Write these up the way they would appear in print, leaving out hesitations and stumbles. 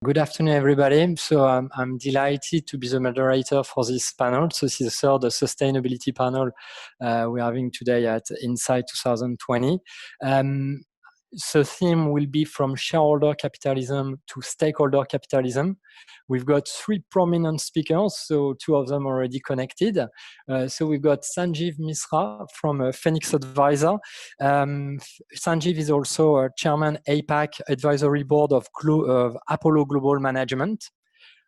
Good afternoon, everybody. So I'm delighted to be the moderator for this panel. So this is the third sustainability panel we're having today at Insight 2020. The theme will be from shareholder capitalism to stakeholder capitalism. We've got three prominent speakers, so two of them already connected. So we've got Sanjiv Misra from Phoenix Advisor. Sanjiv is also a chairman APAC Advisory Board of Apollo Global Management.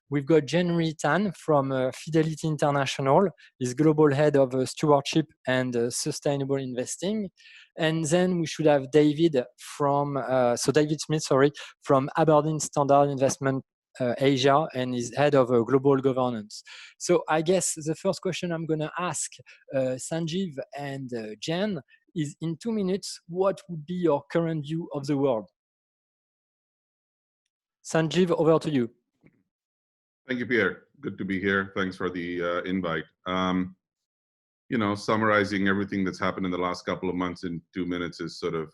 We've got Jenn-Hui from Fidelity International. He's global head of stewardship and sustainable investing. And then we should have David Smith, from Aberdeen Standard Investment Asia, and is head of global governance. So I guess the first question I'm going to ask Sanjiv and Jen is, in 2 minutes, what would be your current view of the world? Sanjiv, over to you. Thank you, Pierre. Good to be here. Thanks for the invite. Summarizing everything that's happened in the last couple of months in 2 minutes is sort of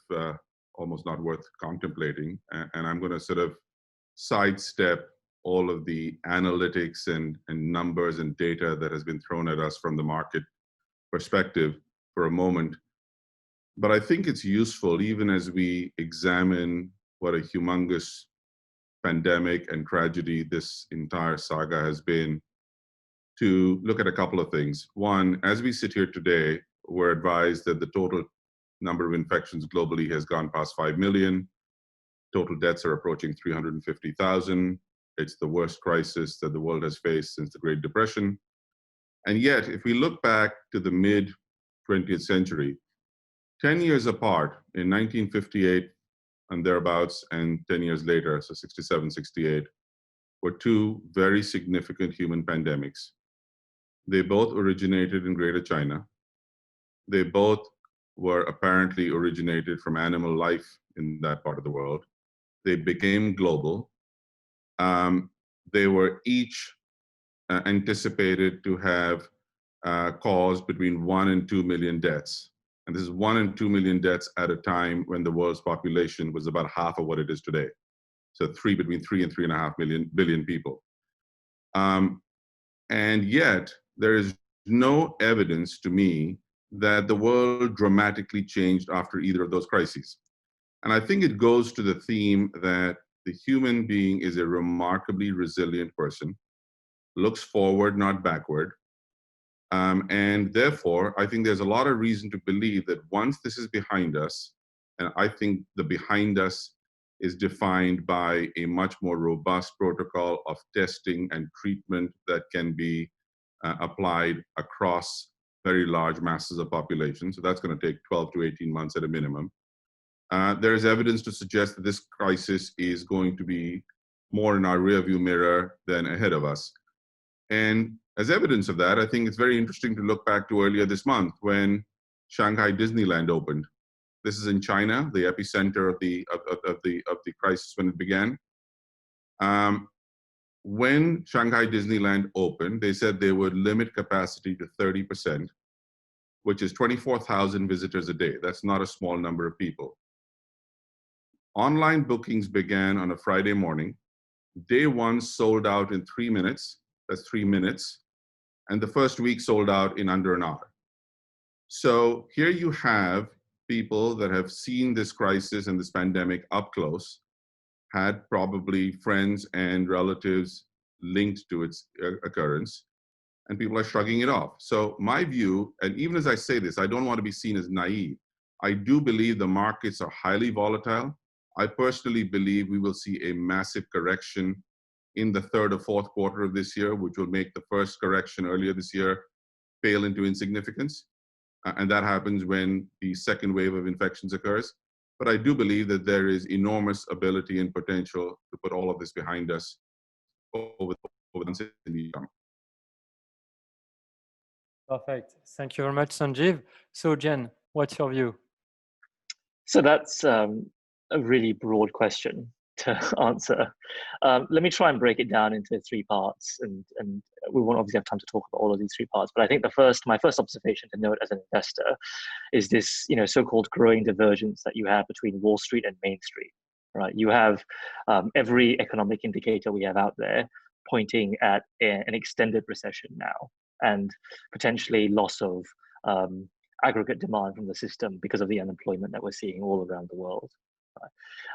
almost not worth contemplating. And I'm going to sort of sidestep all of the analytics and numbers and data that has been thrown at us from the market perspective for a moment. But I think it's useful, even as we examine what a humongous pandemic and tragedy this entire saga has been, to look at a couple of things. One, as we sit here today, we're advised that the total number of infections globally has gone past 5 million. Total deaths are approaching 350,000. It's the worst crisis that the world has faced since the Great Depression. And yet, if we look back to the mid-20th century, 10 years apart, in 1958 and thereabouts, and 10 years later, so 67, 68, were two very significant human pandemics. They both originated in Greater China. They both were apparently originated from animal life in that part of the world. They became global. They were each anticipated to have caused between 1 and 2 million deaths. And this is 1 and 2 million deaths at a time when the world's population was about half of what it is today. So between 3 and 3.5 billion people. And yet, there is no evidence to me that the world dramatically changed after either of those crises. And I think it goes to the theme that the human being is a remarkably resilient person, looks forward, not backward. And therefore, I think there's a lot of reason to believe that once this is behind us, and I think the behind us is defined by a much more robust protocol of testing and treatment that can be applied across very large masses of population. So that's going to take 12 to 18 months at a minimum. There is evidence to suggest that this crisis is going to be more in our rearview mirror than ahead of us. And as evidence of that, I think it's very interesting to look back to earlier this month when Shanghai Disneyland opened. This is in China, the epicenter of the crisis when it began. When Shanghai Disneyland opened, they said they would limit capacity to 30%, which is 24,000 visitors a day. That's not a small number of people. Online bookings began on a Friday morning. Day one sold out in 3 minutes. That's 3 minutes. And the first week sold out in under an hour. So here you have people that have seen this crisis and this pandemic up close, had probably friends and relatives linked to its occurrence, and people are shrugging it off. So my view, and even as I say this, I don't want to be seen as naive. I do believe the markets are highly volatile. I personally believe we will see a massive correction in the third or fourth quarter of this year, which will make the first correction earlier this year pale into insignificance. And that happens when the second wave of infections occurs. But I do believe that there is enormous ability and potential to put all of this behind us over the months in the year. Perfect. Thank you very much, Sanjiv. So, Jen, what's your view? So that's a really broad question to answer. Let me try and break it down into 3 parts, and we won't obviously have time to talk about all of these 3 parts. But I think my first observation to note as an investor is this, so-called growing divergence that you have between Wall Street and Main Street. right? You have every economic indicator we have out there pointing at an extended recession now, and potentially loss of aggregate demand from the system because of the unemployment that we're seeing all around the world.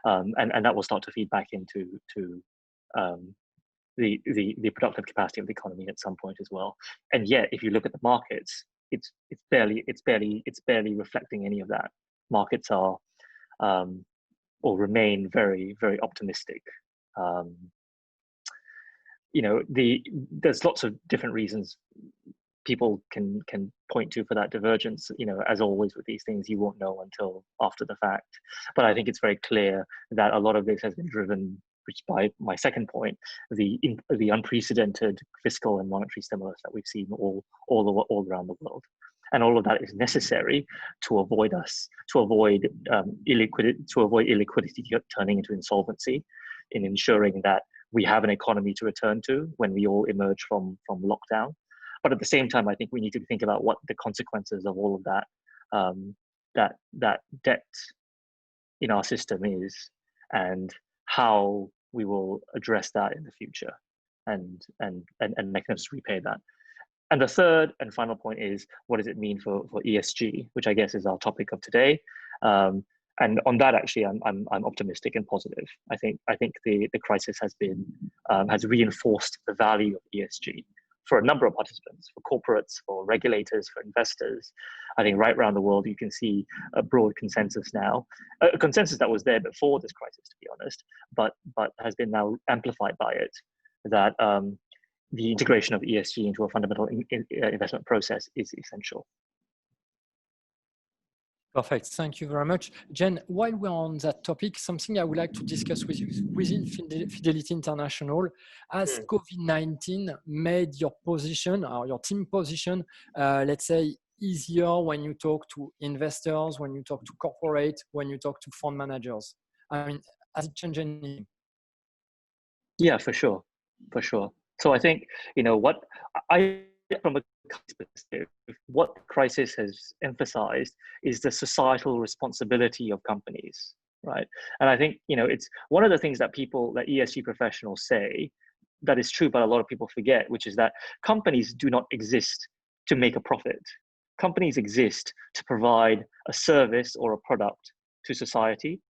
Right? And that will start to feed back into the productive capacity of the economy at some point as well. And yet, if you look at the markets, it's barely reflecting any of that. Markets are or remain very, very optimistic. You know, there's lots of different reasons people can point to for that divergence. You know, as always with these things, you won't know until after the fact. But I think it's very clear that a lot of this has been driven, which by my second point, the unprecedented fiscal and monetary stimulus that we've seen all around the world. And all of that is necessary to avoid illiquidity turning into insolvency, in ensuring that we have an economy to return to when we all emerge from lockdown. But at the same time, I think we need to think about what the consequences of all of that that debt in our system is, and how we will address that in the future, and mechanisms to repay that. And the third and final point is, what does it mean for ESG, which I guess is our topic of today. And on that, actually, I'm optimistic and positive. I think the crisis has reinforced the value of ESG for a number of participants, for corporates, for regulators, for investors. I think right around the world, you can see a broad consensus now, a consensus that was there before this crisis, to be honest, but has been now amplified by it, that the integration of ESG into a fundamental investment process is essential. Perfect. Thank you very much. Jen, while we're on that topic, something I would like to discuss with you within Fidelity International, has COVID-19 made your position or your team position, let's say, easier when you talk to investors, when you talk to corporate, when you talk to fund managers? I mean, has it changed anything? Yeah, for sure. So I think, you know, from a perspective, what the crisis has emphasized is the societal responsibility of companies, right? And I think, you know, it's one of the things that ESG professionals say that is true, but a lot of people forget, which is that companies do not exist to make a profit. Companies exist to provide a service or a product to society,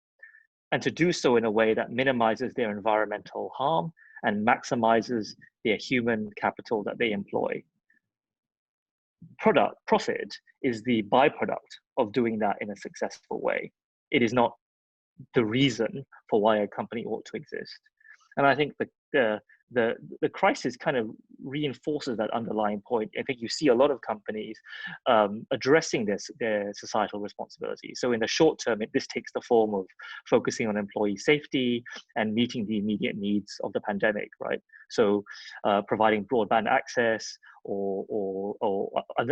and to do so in a way that minimizes their environmental harm and maximizes their human capital that they employ. Profit is the byproduct of doing that in a successful way. It is not the reason for why a company ought to exist. And I think the crisis kind of reinforces that underlying point. I think you see a lot of companies addressing their societal responsibility. So in the short term, this takes the form of focusing on employee safety and meeting the immediate needs of the pandemic, right? So providing broadband access, or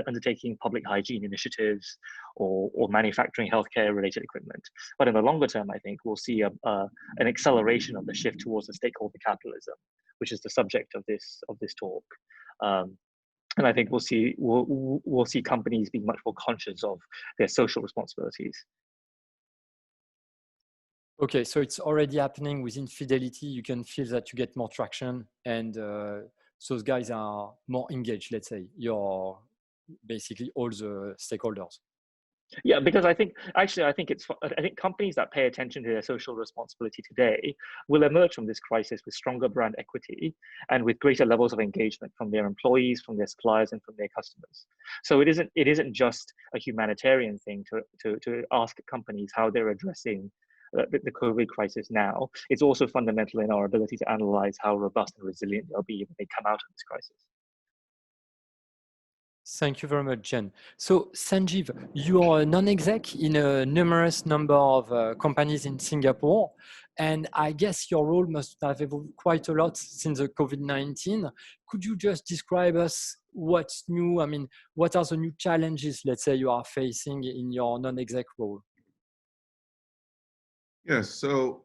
undertaking public hygiene initiatives, or manufacturing healthcare related equipment. But in the longer term, I think we'll see an acceleration of the shift towards the stakeholder capitalism, which is the subject of this talk. And I think we'll see companies being much more conscious of their social responsibilities. Okay, so it's already happening within Fidelity. You can feel that you get more traction, and those guys are more engaged, let's say. You're basically all the stakeholders. Yeah, because I think companies that pay attention to their social responsibility today will emerge from this crisis with stronger brand equity and with greater levels of engagement from their employees, from their suppliers, and from their customers. So it isn't just a humanitarian thing to ask companies how they're addressing the COVID crisis now. It's also fundamental in our ability to analyze how robust and resilient they'll be when they come out of this crisis. Thank you very much, Jen. So, Sanjiv, you are a non-exec in a numerous number of companies in Singapore, and I guess your role must have evolved quite a lot since the COVID-19. Could you just describe us what's new? I mean, what are the new challenges, let's say, you are facing in your non-exec role? Yes, so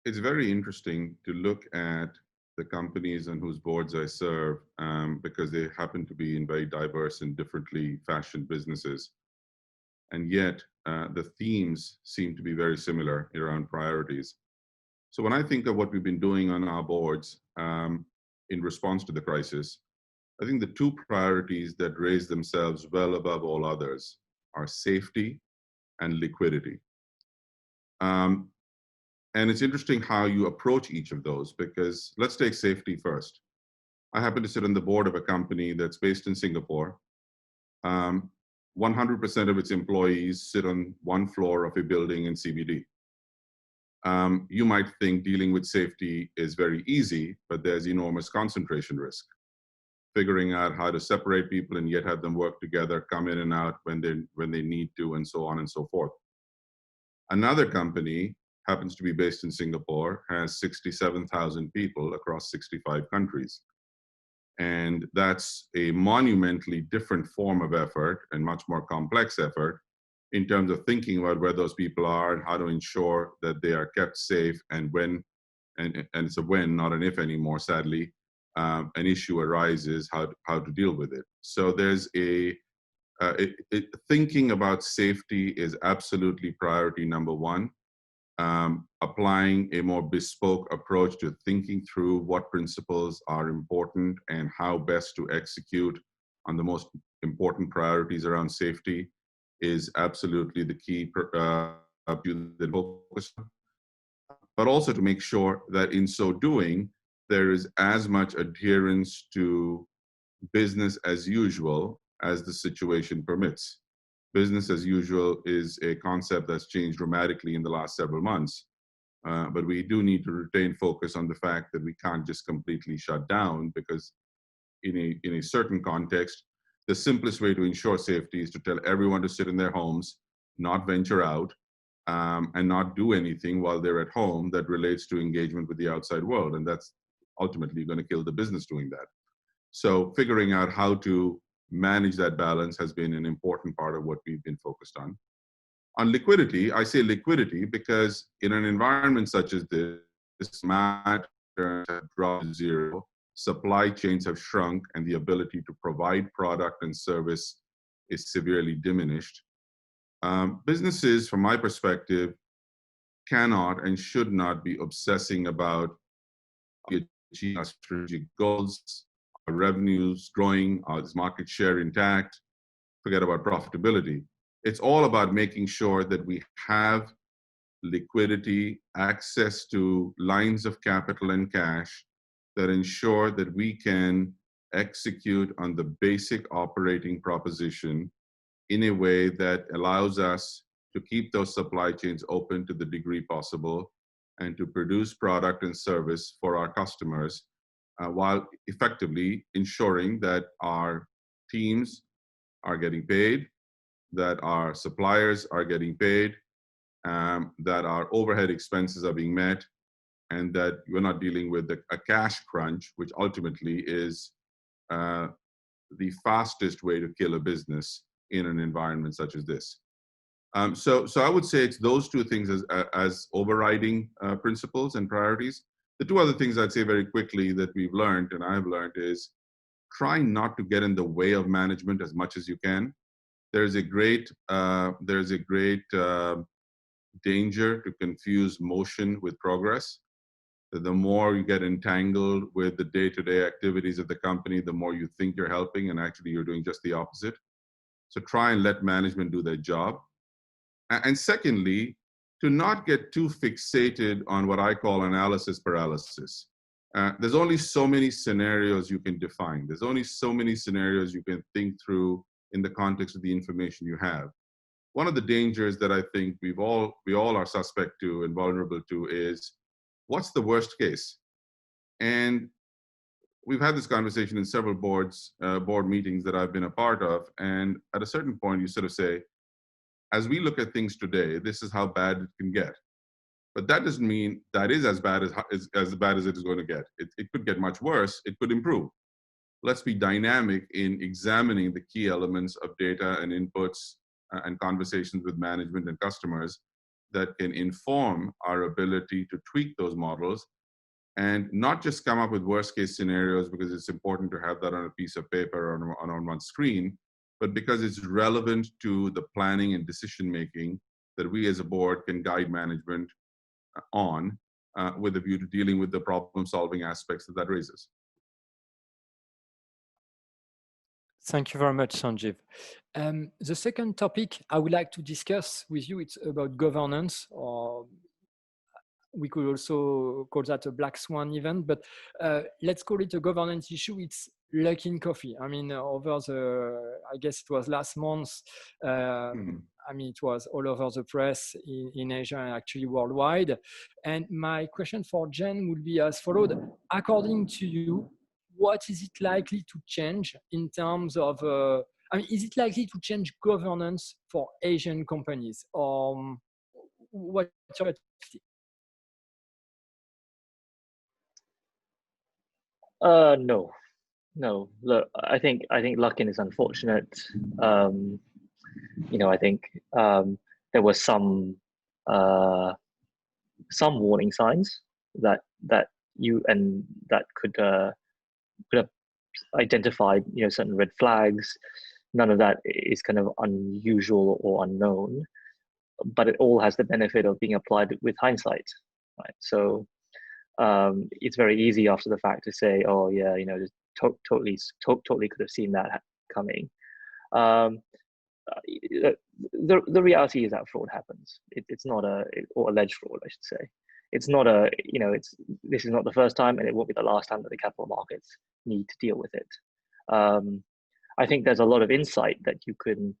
it's very interesting to look at the companies on whose boards I serve, because they happen to be in very diverse and differently fashioned businesses. and yet the themes seem to be very similar around priorities. So when I think of what we've been doing on our boards in response to the crisis, I think the two priorities that raise themselves well above all others are safety and liquidity. And it's interesting how you approach each of those, because let's take safety first. I happen to sit on the board of a company that's based in Singapore. 100% of its employees sit on one floor of a building in CBD. You might think dealing with safety is very easy, but there's enormous concentration risk. Figuring out how to separate people and yet have them work together, come in and out when they need to, and so on and so forth. Another company happens to be based in Singapore, has 67,000 people across 65 countries. And that's a monumentally different form of effort and much more complex effort in terms of thinking about where those people are and how to ensure that they are kept safe, and when, and it's a when, not an if anymore, sadly, an issue arises, how to deal with it. So there's thinking about safety is absolutely priority number one. Applying a more bespoke approach to thinking through what principles are important and how best to execute on the most important priorities around safety is absolutely the key focus. But also to make sure that in so doing, there is as much adherence to business as usual as the situation permits. Business as usual is a concept that's changed dramatically in the last several months, but we do need to retain focus on the fact that we can't just completely shut down, because in a certain context, the simplest way to ensure safety is to tell everyone to sit in their homes, not venture out, and not do anything while they're at home that relates to engagement with the outside world. And that's ultimately going to kill the business doing that. So figuring out how to manage that balance has been an important part of what we've been focused on. On liquidity, I say liquidity because in an environment such as this, matters have dropped to zero, supply chains have shrunk, and the ability to provide product and service is severely diminished. Businesses, from my perspective, cannot and should not be obsessing about achieving our strategic goals, our revenues growing, our market share intact, forget about profitability. It's all about making sure that we have liquidity, access to lines of capital and cash that ensure that we can execute on the basic operating proposition in a way that allows us to keep those supply chains open to the degree possible and to produce product and service for our customers, while effectively ensuring that our teams are getting paid, that our suppliers are getting paid, that our overhead expenses are being met, and that we're not dealing with a cash crunch, which ultimately is the fastest way to kill a business in an environment such as this. So I would say it's those two things as overriding principles and priorities. The two other things I'd say very quickly that we've learned, and I've learned, is try not to get in the way of management as much as you can. There's a great danger to confuse motion with progress. The more you get entangled with the day-to-day activities of the company, the more you think you're helping, and actually you're doing just the opposite. So try and let management do their job. And secondly, to not get too fixated on what I call analysis paralysis. There's only so many scenarios you can define. There's only so many scenarios you can think through in the context of the information you have. One of the dangers that I think we all are suspect to and vulnerable to is, what's the worst case? And we've had this conversation in several board meetings that I've been a part of. And at a certain point, you sort of say, as we look at things today, this is how bad it can get. But that doesn't mean that is as bad as it is going to get. It could get much worse. It could improve. Let's be dynamic in examining the key elements of data and inputs and conversations with management and customers that can inform our ability to tweak those models, and not just come up with worst case scenarios because it's important to have that on a piece of paper or on one screen, but because it's relevant to the planning and decision making that we as a board can guide management on with a view to dealing with the problem solving aspects that that raises. Thank you very much, Sanjiv. The second topic I would like to discuss with you, it's about governance, or we could also call that a black swan event, but let's call it a governance issue. It's Luckin Coffee. I mean, over the, I guess it was last month, I mean, it was all over the press in Asia and actually worldwide. And my question for Jen would be as followed. According to you, what is it likely to change in terms of, I mean, is it likely to change governance for Asian companies? Or what's your No. Look, I think Luckin is unfortunate. You know, I think there were some warning signs that you and that could have identified, you know, certain red flags. None of that is kind of unusual or unknown, but it all has the benefit of being applied with hindsight, right? So it's very easy after the fact to say, oh yeah, you know, totally could have seen that coming. The reality is that fraud happens. It's not or alleged fraud, I should say. It's not this is not the first time, and it won't be the last time that the capital markets need to deal with it. I think there's a lot of insight that you can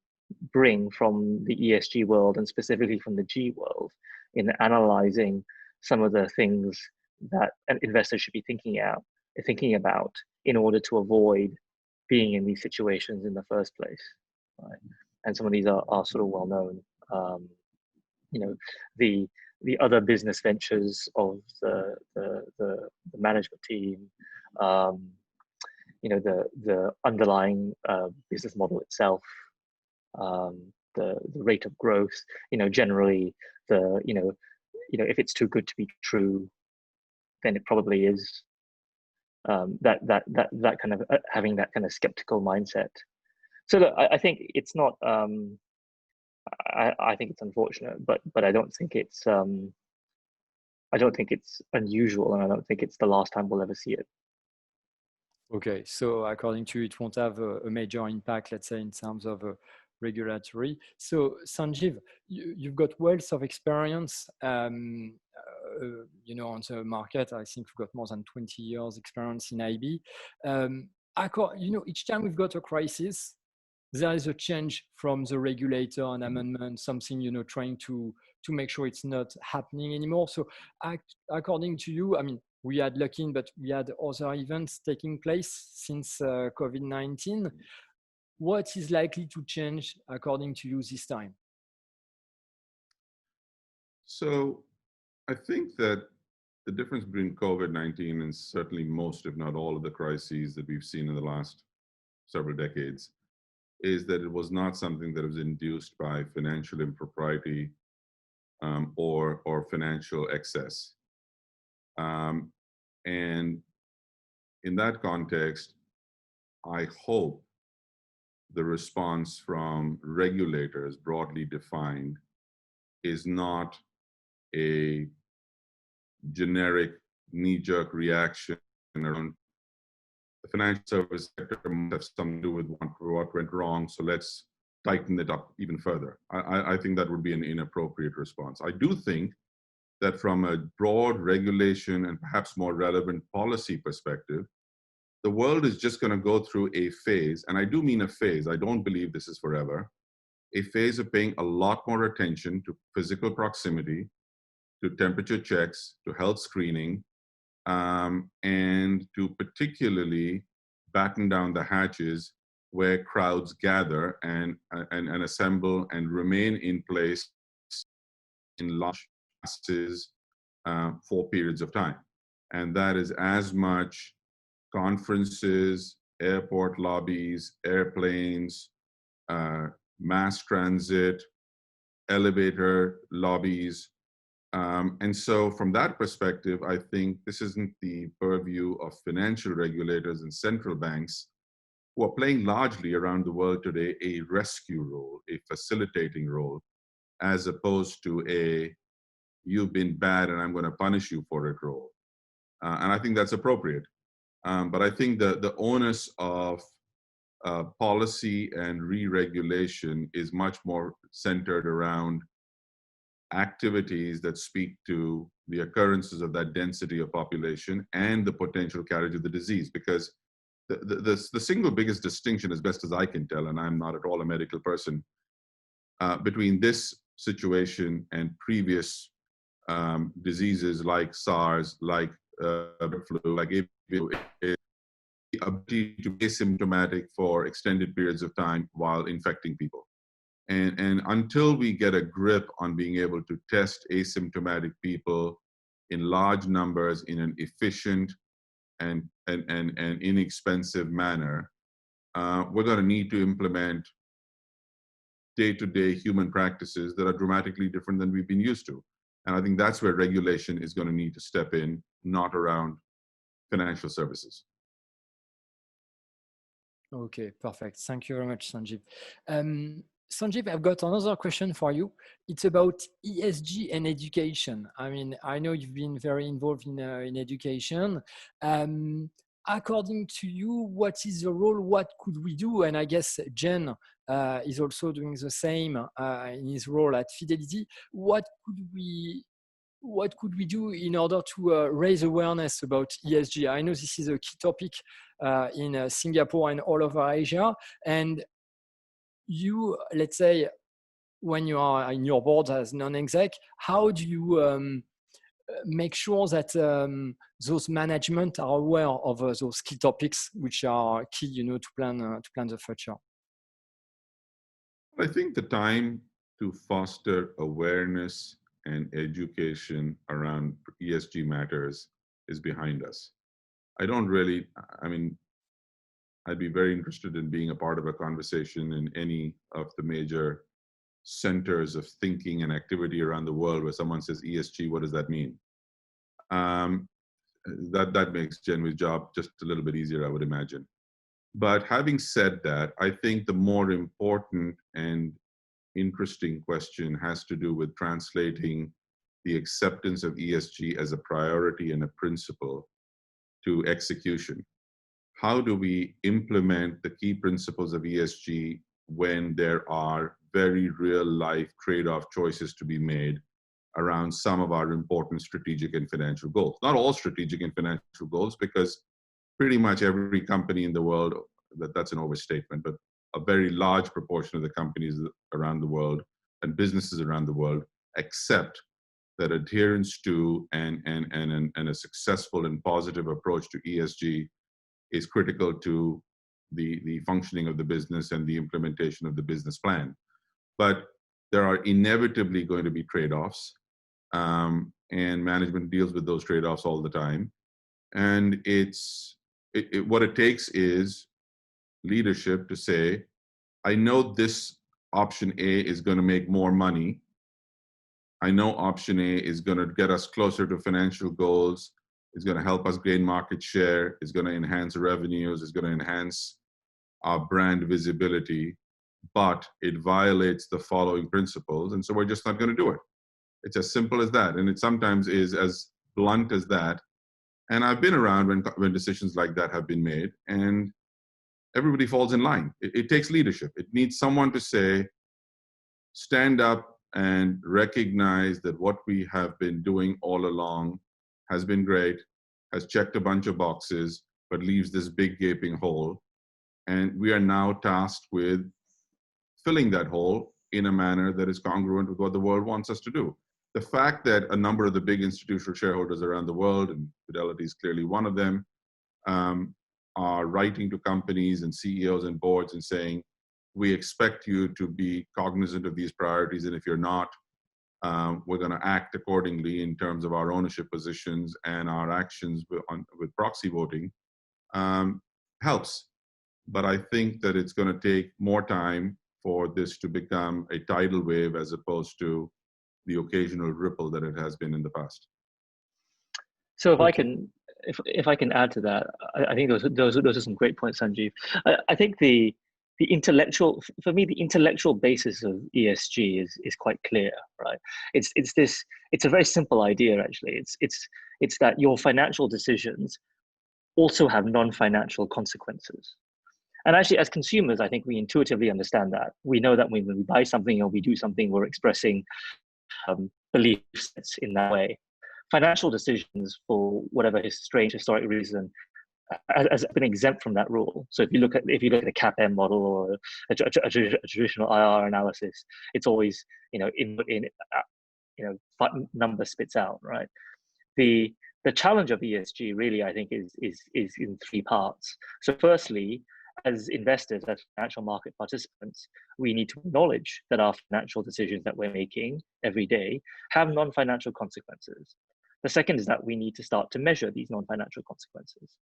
bring from the ESG world, and specifically from the G world, in analyzing some of the things that an investor should be thinking about in order to avoid being in these situations in the first place, right? And some of these are sort of well known. You know, the other business ventures of the management team, you know, the underlying business model itself, the rate of growth. You know, generally you know, if it's too good to be true, then it probably is. That kind of having that kind of skeptical mindset. So look, I think it's not. I think it's unfortunate, but I don't think it's unusual, and I don't think it's the last time we'll ever see it. Okay, so according to you, it won't have a major impact, let's say, in terms of regulatory. So Sanjiv, you've got wealth of experience, you know, on the market. I think you've got more than 20 years experience in IB. You know, each time we've got a crisis, there is a change from the regulator, an amendment, something, you know, trying to make sure it's not happening anymore. So according to you, I mean, we had Luckin, but we had other events taking place since COVID-19. What is likely to change according to you this time? So I think that the difference between COVID-19 and certainly most, if not all, of the crises that we've seen in the last several decades is that it was not something that was induced by financial impropriety or financial excess. And in that context, I hope the response from regulators, broadly defined, is not a generic knee-jerk reaction around the financial service sector must have something to do with what went wrong, so let's tighten it up even further. I think that would be an inappropriate response. I do think that from a broad regulation and perhaps more relevant policy perspective, the world is just going to go through a phase, and I do mean a phase, I don't believe this is forever, a phase of paying a lot more attention to physical proximity, to temperature checks, to health screening, and to particularly batten down the hatches where crowds gather and assemble and remain in place in large masses for periods of time. And that is as much conferences, airport lobbies, airplanes, mass transit, elevator lobbies. And so from that perspective, I think this isn't the purview of financial regulators and central banks who are playing largely around the world today a rescue role, a facilitating role, as opposed to a you've been bad and I'm going to punish you for it role. And I think that's appropriate. But I think the onus of policy and re-regulation is much more centered around activities that speak to the occurrences of that density of population and the potential carriage of the disease. Because the single biggest distinction, as best as I can tell, and I'm not at all a medical person, between this situation and previous diseases like SARS, like flu, like avian, is the ability to be asymptomatic for extended periods of time while infecting people. And until we get a grip on being able to test asymptomatic people in large numbers in an efficient and inexpensive manner, we're going to need to implement day-to-day human practices that are dramatically different than we've been used to. And I think that's where regulation is going to need to step in, not around financial services. Okay, perfect. Thank you very much, Sanjiv. Sanjiv, I've got another question for you. It's about ESG and education. I mean, I know you've been very involved in education. According to you, what is the role? What could we do? And I guess Jen is also doing the same in his role at Fidelity. What could we do in order to raise awareness about ESG? I know this is a key topic in Singapore and all over Asia. And you, let's say, when you are in your board as non-exec, how do you make sure that those management are aware of those key topics, which are key, to plan the future? I think the time to foster awareness and education around ESG matters is behind us. I'd be very interested in being a part of a conversation in any of the major centers of thinking and activity around the world where someone says ESG, what does that mean? That makes Jenn-Hui's job just a little bit easier, I would imagine. But having said that, I think the more important and interesting question has to do with translating the acceptance of ESG as a priority and a principle to execution. How do we implement the key principles of ESG when there are very real life trade-off choices to be made around some of our important strategic and financial goals? Not all strategic and financial goals, because pretty much every company in the world, that's an overstatement, but a very large proportion of the companies around the world and businesses around the world accept that adherence to and a successful and positive approach to ESG is critical to the functioning of the business and the implementation of the business plan. But there are inevitably going to be trade-offs, and management deals with those trade-offs all the time. And what it takes is leadership to say, I know this option A is going to make more money. I know option A is going to get us closer to financial goals. It's going to help us gain market share. It's going to enhance revenues. It's going to enhance our brand visibility, but it violates the following principles. And so we're just not going to do it. It's as simple as that. And it sometimes is as blunt as that. And I've been around when decisions like that have been made, and everybody falls in line. It takes leadership. It needs someone to say, stand up and recognize that what we have been doing all along has been great, has checked a bunch of boxes, but leaves this big gaping hole. And we are now tasked with filling that hole in a manner that is congruent with what the world wants us to do. The fact that a number of the big institutional shareholders around the world, and Fidelity is clearly one of them, are writing to companies and CEOs and boards and saying, we expect you to be cognizant of these priorities, and if you're not, we're going to act accordingly in terms of our ownership positions and our actions with proxy voting, helps. But I think that it's going to take more time for this to become a tidal wave as opposed to the occasional ripple that it has been in the past. So if I can if I can add to that, I think those are some great points, Sanjiv. I think the intellectual, for me, the intellectual basis of ESG is quite clear, right? It's a very simple idea, actually. It's that your financial decisions also have non-financial consequences. And actually, as consumers, I think we intuitively understand that. We know that when we buy something or we do something, we're expressing beliefs in that way. Financial decisions, for whatever strange historic reason, has been exempt from that rule. So if you look at the CAPM model or a traditional IR analysis, it's always number spits out, right? The challenge of ESG really, I think, is in three parts. So firstly, as investors, as financial market participants, we need to acknowledge that our financial decisions that we're making every day have non-financial consequences. The second is that we need to start to measure these non-financial consequences.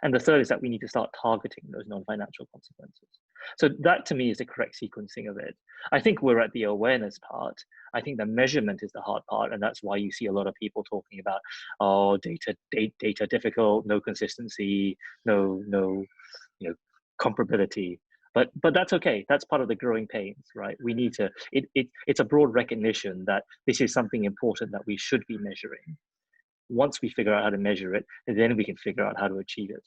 And the third is that we need to start targeting those non-financial consequences. So that, to me, is the correct sequencing of it. I think we're at the awareness part. I think the measurement is the hard part. And that's why you see a lot of people talking about, oh, data difficult, no consistency, no comparability. But that's okay. That's part of the growing pains, right? We need to, it's a broad recognition that this is something important that we should be measuring. Once we figure out how to measure it, then we can figure out how to achieve it.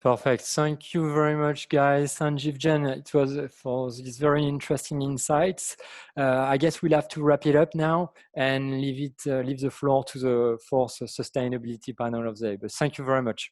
Perfect. Thank you very much, guys. Sanjiv, Jen, it was for these very interesting insights. I guess we'll have to wrap it up now and leave the floor to the fourth sustainability panel of the day. But thank you very much.